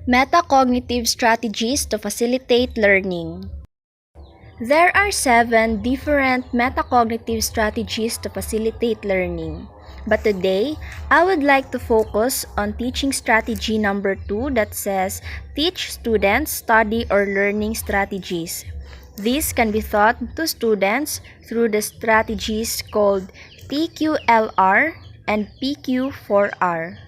Metacognitive strategies to facilitate learning. There are 7 different metacognitive strategies to facilitate learning. But today, I would like to focus on teaching strategy number 2 that says teach students study or learning strategies. This can be taught to students through the strategies called PQLR and PQ4R.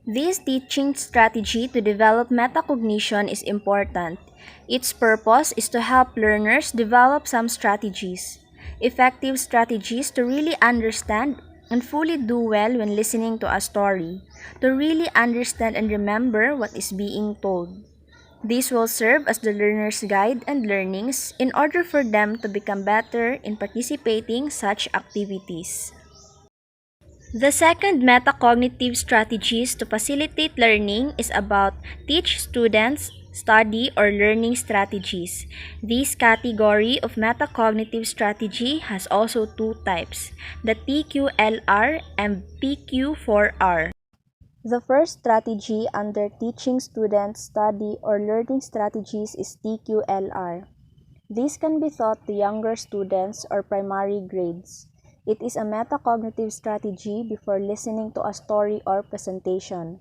This teaching strategy to develop metacognition is important. Its purpose is to help learners develop some strategies, effective strategies to really understand and fully do well when listening to a story, to really understand and remember what is being told. This will serve as the learner's guide and learnings in order for them to become better in participating such activities. The second metacognitive strategies to facilitate learning is about teach students study or learning strategies. This category of metacognitive strategy has also two types, the PQLR and PQ4R. The first strategy under teaching students study or learning strategies is TQLR. This can be taught to younger students or primary grades. It is a metacognitive strategy before listening to a story or presentation.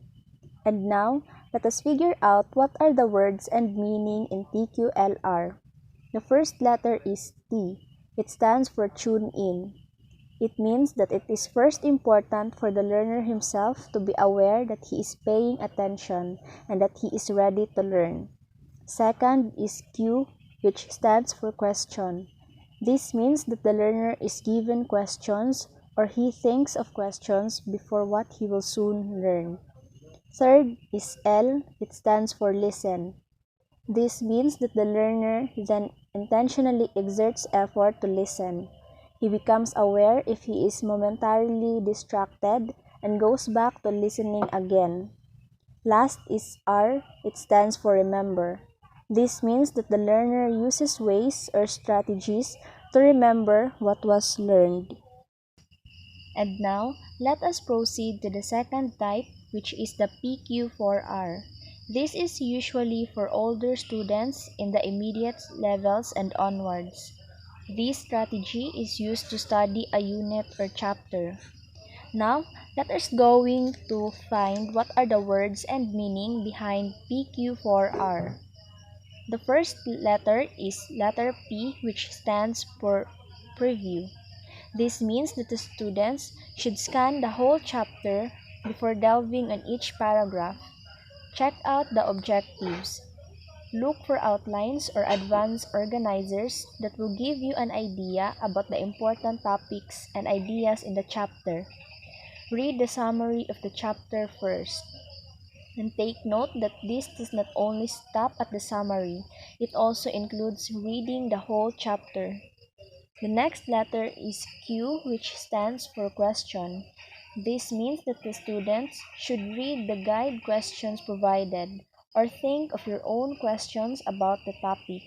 And now, let us figure out what are the words and meaning in TQLR. The first letter is T. It stands for tune in. It means that it is first important for the learner himself to be aware that he is paying attention and that he is ready to learn. Second is Q, which stands for question. This means that the learner is given questions or he thinks of questions before what he will soon learn. Third is L, it stands for listen. This means that the learner then intentionally exerts effort to listen. He becomes aware if he is momentarily distracted and goes back to listening again. Last is R, it stands for remember. This means that the learner uses ways or strategies to remember what was learned. And now, let us proceed to the second type, which is the PQ4R. This is usually for older students in the immediate levels and onwards. This strategy is used to study a unit or chapter. Now, let us going to find what are the words and meaning behind PQ4R. The first letter is letter P, which stands for preview. This means that the students should scan the whole chapter before delving on each paragraph. Check out the objectives. Look for outlines or advanced organizers that will give you an idea about the important topics and ideas in the chapter. Read the summary of the chapter first. And take note that this does not only stop at the summary, it also includes reading the whole chapter. The next letter is Q, which stands for question. This means that the students should read the guide questions provided or think of your own questions about the topic.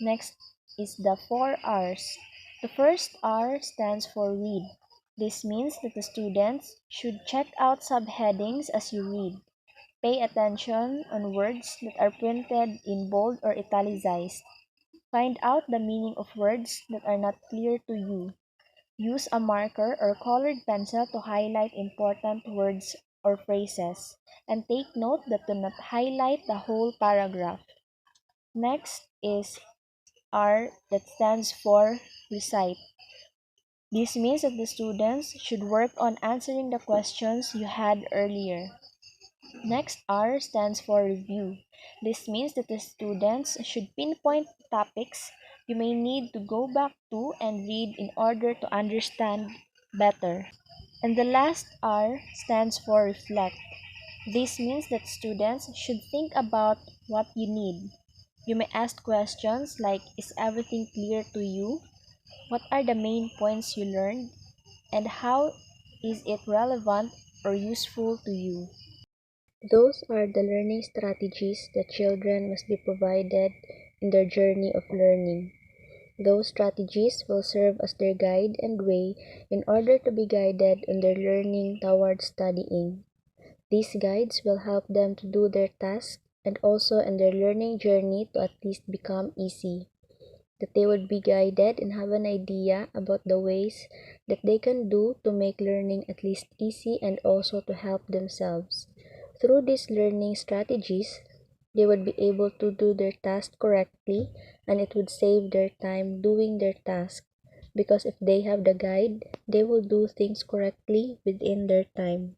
Next is the 4 R's. The first R stands for read. This means that the students should check out subheadings as you read. Pay attention on words that are printed in bold or italicized. Find out the meaning of words that are not clear to you. Use a marker or colored pencil to highlight important words or phrases. And take note that do not highlight the whole paragraph. Next is R, that stands for recite. This means that the students should work on answering the questions you had earlier. Next, R stands for review. This means that the students should pinpoint topics you may need to go back to and read in order to understand better. And the last R stands for reflect. This means that students should think about what you need. You may ask questions like, is everything clear to you? What are the main points you learned? And how is it relevant or useful to you? Those are the learning strategies that children must be provided in their journey of learning. Those strategies will serve as their guide and way in order to be guided in their learning towards studying. These guides will help them to do their tasks and also in their learning journey to at least become easy. That they would be guided and have an idea about the ways that they can do to make learning at least easy and also to help themselves. Through these learning strategies, they would be able to do their task correctly and it would save their time doing their task because if they have the guide, they will do things correctly within their time.